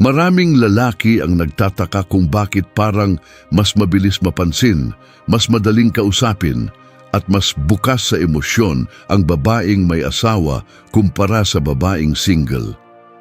Maraming lalaki ang nagtataka kung bakit parang mas mabilis mapansin, mas madaling kausapin, at mas bukas sa emosyon ang babaeng may asawa kumpara sa babaeng single.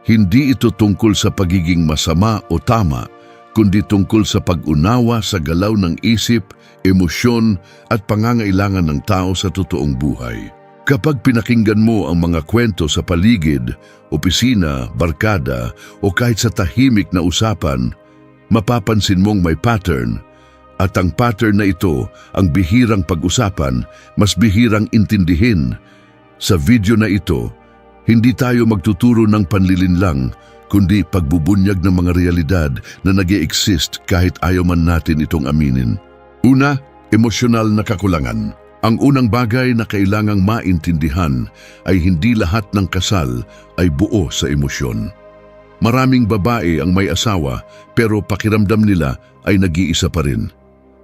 Hindi ito tungkol sa pagiging masama o tama, kundi tungkol sa pag-unawa sa galaw ng isip, emosyon at pangangailangan ng tao sa totoong buhay. Kapag pinakinggan mo ang mga kwento sa paligid, opisina, barkada o kahit sa tahimik na usapan, mapapansin mong may pattern. At ang pattern na ito, ang bihirang pag-usapan, mas bihirang intindihin. Sa video na ito, hindi tayo magtuturo ng panlilinlang, kundi pagbubunyag ng mga realidad na nag-e-exist kahit ayaw man natin itong aminin. Una, emosyonal na kakulangan. Ang unang bagay na kailangang maintindihan ay hindi lahat ng kasal ay buo sa emosyon. Maraming babae ang may asawa pero pakiramdam nila ay nag-iisa pa rin.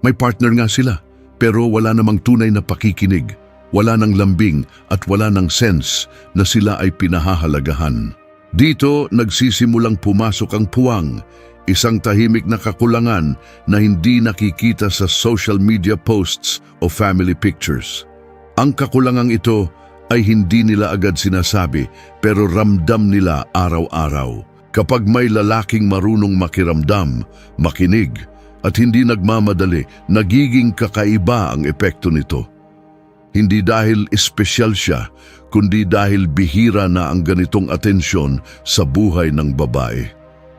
May partner nga sila pero wala namang tunay na pakikinig, wala nang lambing at wala nang sense na sila ay pinahahalagahan. Dito nagsisimulang pumasok ang puwang, isang tahimik na kakulangan na hindi nakikita sa social media posts o family pictures. Ang kakulangang ito ay hindi nila agad sinasabi pero ramdam nila araw-araw. Kapag may lalaking marunong makiramdam, makinig at hindi nagmamadali, nagiging kakaiba ang epekto nito. Hindi dahil espesyal siya, kundi dahil bihira na ang ganitong atensyon sa buhay ng babae.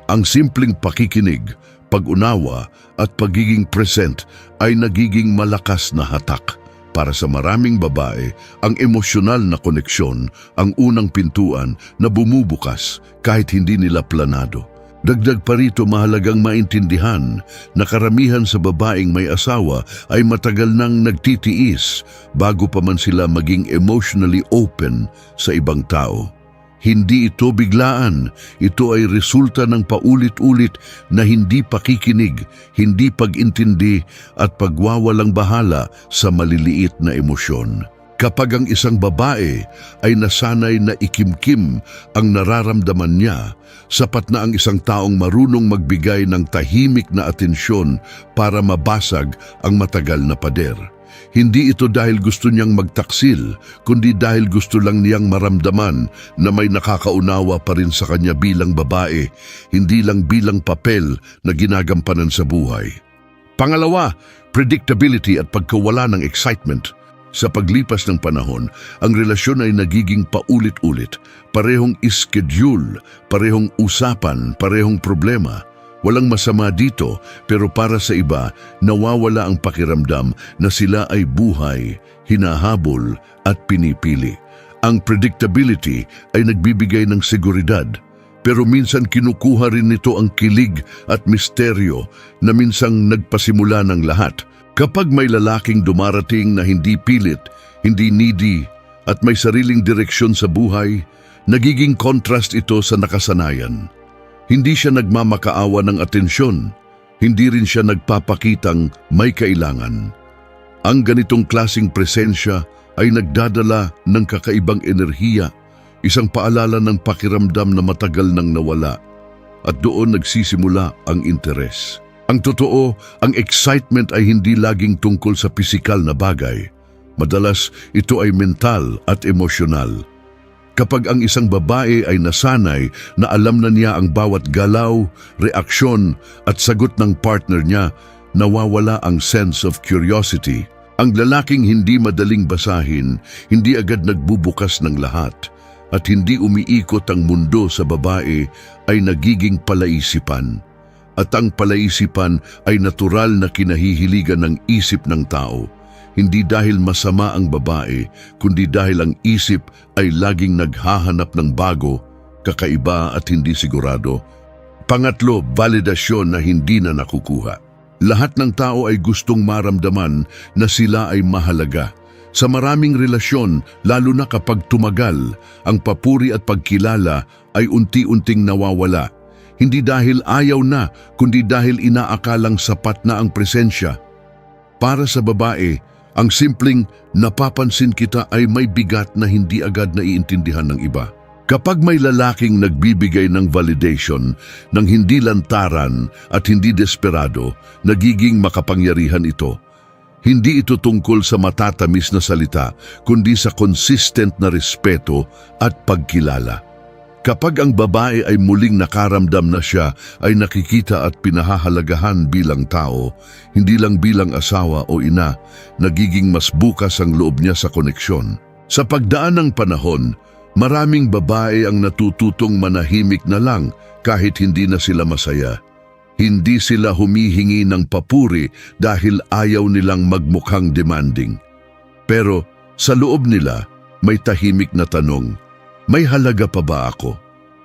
Ang simpleng pakikinig, pag-unawa at pagiging present ay nagiging malakas na hatak. Para sa maraming babae, ang emosyonal na koneksyon ang unang pintuan na bumubukas kahit hindi nila planado. Dagdag pa rito, mahalagang maintindihan na karamihan sa babaeng may asawa ay matagal nang nagtitiis bago pa man sila maging emotionally open sa ibang tao. Hindi ito biglaan, ito ay resulta ng paulit-ulit na hindi pakikinig, hindi pag-intindi at pagwawalang bahala sa maliliit na emosyon. Kapag ang isang babae ay nasanay na ikimkim ang nararamdaman niya, sapat na ang isang taong marunong magbigay ng tahimik na atensyon para mabasag ang matagal na pader. Hindi ito dahil gusto niyang magtaksil, kundi dahil gusto lang niyang maramdaman na may nakakaunawa pa rin sa kanya bilang babae, hindi lang bilang papel na ginagampanan sa buhay. Pangalawa, predictability at pagkawala ng excitement. Sa paglipas ng panahon, ang relasyon ay nagiging paulit-ulit, parehong schedule, parehong usapan, parehong problema. Walang masama dito, pero para sa iba, nawawala ang pakiramdam na sila ay buhay, hinahabol at pinipili. Ang predictability ay nagbibigay ng seguridad, pero minsan kinukuha rin nito ang kilig at misteryo na minsang nagpasimula ng lahat. Kapag may lalaking dumarating na hindi pilit, hindi needy at may sariling direksyon sa buhay, nagiging contrast ito sa nakasanayan. Hindi siya nagmamakaawa ng atensyon, hindi rin siya nagpapakitang may kailangan. Ang ganitong klasing presensya ay nagdadala ng kakaibang enerhiya, isang paalala ng pakiramdam na matagal nang nawala, at doon nagsisimula ang interes. Ang totoo, ang excitement ay hindi laging tungkol sa pisikal na bagay. Madalas ito ay mental at emosyonal. Kapag ang isang babae ay nasanay na alam na niya ang bawat galaw, reaksyon at sagot ng partner niya, nawawala ang sense of curiosity. Ang lalaking hindi madaling basahin, hindi agad nagbubukas ng lahat, at hindi umiikot ang mundo sa babae ay nagiging palaisipan. At ang palaisipan ay natural na kinahihiligan ng isip ng tao. Hindi dahil masama ang babae, kundi dahil ang isip ay laging naghahanap ng bago, kakaiba at hindi sigurado. Pangatlo, validasyon na hindi na nakukuha. Lahat ng tao ay gustong maramdaman na sila ay mahalaga. Sa maraming relasyon, lalo na kapag tumagal, ang papuri at pagkilala ay unti-unting nawawala. Hindi dahil ayaw na, kundi dahil inaakalang sapat na ang presensya. Para sa babae, ang simpleng napapansin kita ay may bigat na hindi agad naiintindihan ng iba. Kapag may lalaking nagbibigay ng validation ng hindi lantaran at hindi desperado, nagiging makapangyarihan ito. Hindi ito tungkol sa matatamis na salita, kundi sa consistent na respeto at pagkilala. Kapag ang babae ay muling nakaramdam na siya ay nakikita at pinahahalagahan bilang tao, hindi lang bilang asawa o ina, nagiging mas bukas ang loob niya sa koneksyon. Sa pagdaan ng panahon, maraming babae ang natututong manahimik na lang kahit hindi na sila masaya. Hindi sila humihingi ng papuri dahil ayaw nilang magmukhang demanding. Pero sa loob nila, may tahimik na tanong, may halaga pa ba ako?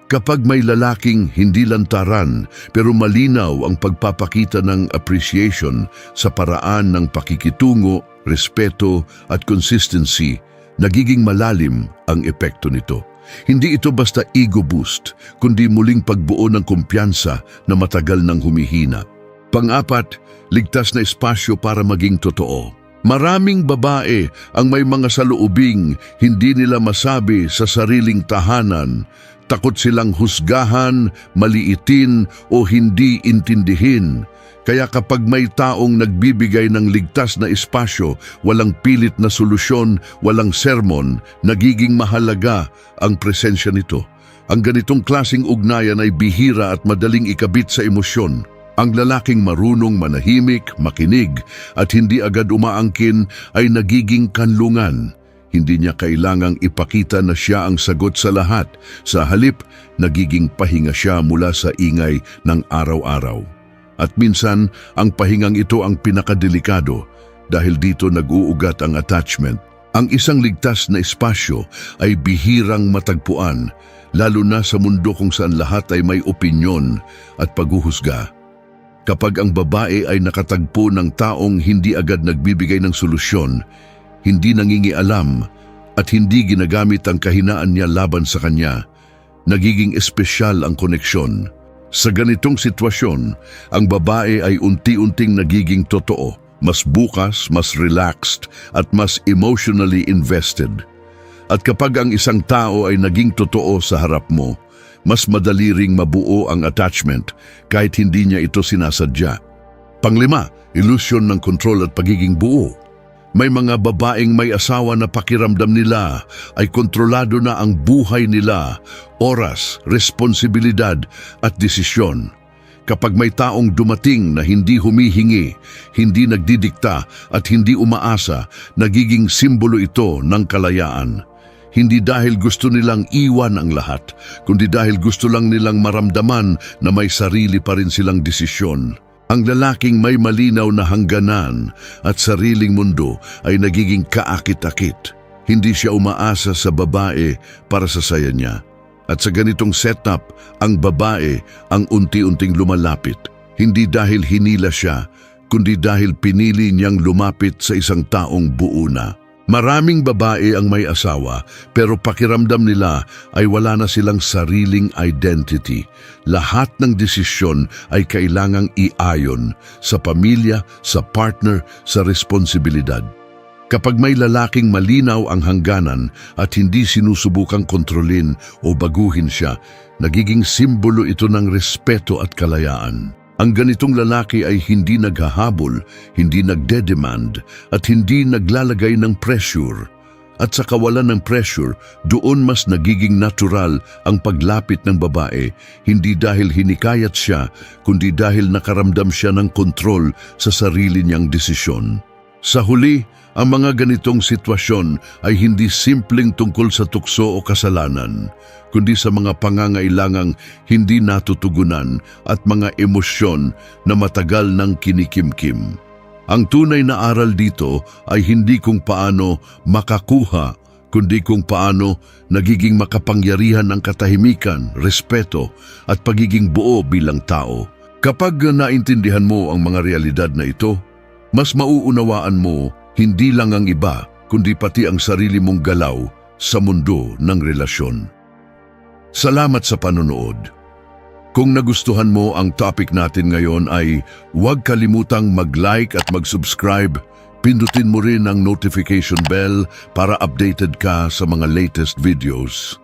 Kapag may lalaking hindi lantaran pero malinaw ang pagpapakita ng appreciation sa paraan ng pakikitungo, respeto at consistency, nagiging malalim ang epekto nito. Hindi ito basta ego boost, kundi muling pagbuo ng kumpiyansa na matagal nang humihina. Pang-apat, ligtas na espasyo para maging totoo. Maraming babae ang may mga saloobing hindi nila masabi sa sariling tahanan. Takot silang husgahan, maliitin o hindi intindihin. Kaya kapag may taong nagbibigay ng ligtas na espasyo, walang pilit na solusyon, walang sermon, nagiging mahalaga ang presensya nito. Ang ganitong klasing ugnayan ay bihira at madaling ikabit sa emosyon. Ang lalaking marunong manahimik, makinig at hindi agad umaangkin ay nagiging kanlungan. Hindi niya kailangang ipakita na siya ang sagot sa lahat. Sa halip, nagiging pahinga siya mula sa ingay ng araw-araw. At minsan, ang pahingang ito ang pinakadelikado dahil dito nag-uugat ang attachment. Ang isang ligtas na espasyo ay bihirang matagpuan, lalo na sa mundo kung saan lahat ay may opinyon at paghuhusga. Kapag ang babae ay nakatagpo ng taong hindi agad nagbibigay ng solusyon, hindi nangingialam at hindi ginagamit ang kahinaan niya laban sa kanya, nagiging espesyal ang koneksyon. Sa ganitong sitwasyon, ang babae ay unti-unting nagiging totoo, mas bukas, mas relaxed, at mas emotionally invested. At kapag ang isang tao ay naging totoo sa harap mo, mas madali ring mabuo ang attachment kahit hindi niya ito sinasadya. Panglima, ilusyon ng kontrol at pagiging buo. May mga babaeng may asawa na pakiramdam nila ay kontrolado na ang buhay nila, oras, responsibilidad at desisyon. Kapag may taong dumating na hindi humihingi, hindi nagdidikta at hindi umaasa, nagiging simbolo ito ng kalayaan. Hindi dahil gusto nilang iwan ang lahat, kundi dahil gusto lang nilang maramdaman na may sarili pa rin silang desisyon. Ang lalaking may malinaw na hangganan at sariling mundo ay nagiging kaakit-akit. Hindi siya umaasa sa babae para sa saya niya. At sa ganitong setup, ang babae ang unti-unting lumalapit. Hindi dahil hinila siya, kundi dahil pinili niyang lumapit sa isang taong buo na. Maraming babae ang may asawa pero pakiramdam nila ay wala na silang sariling identity. Lahat ng desisyon ay kailangang iayon sa pamilya, sa partner, sa responsibilidad. Kapag may lalaking malinaw ang hangganan at hindi sinusubukang kontrolin o baguhin siya, nagiging simbolo ito ng respeto at kalayaan. Ang ganitong lalaki ay hindi naghahabol, hindi nagdedemand, at hindi naglalagay ng pressure. At sa kawalan ng pressure, doon mas nagiging natural ang paglapit ng babae, hindi dahil hinikayat siya, kundi dahil nakaramdam siya ng kontrol sa sarili niyang desisyon. Sa huli, ang mga ganitong sitwasyon ay hindi simpleng tungkol sa tukso o kasalanan, kundi sa mga pangangailangang hindi natutugunan at mga emosyon na matagal nang kinikimkim. Ang tunay na aral dito ay hindi kung paano makakuha, kundi kung paano nagiging makapangyarihan ang katahimikan, respeto at pagiging buo bilang tao. Kapag naintindihan mo ang mga realidad na ito, mas mauunawaan mo hindi lang ang iba, kundi pati ang sarili mong galaw sa mundo ng relasyon. Salamat sa panonood. Kung nagustuhan mo ang topic natin ngayon ay huwag kalimutang mag-like at mag-subscribe. Pindutin mo rin ang notification bell para updated ka sa mga latest videos.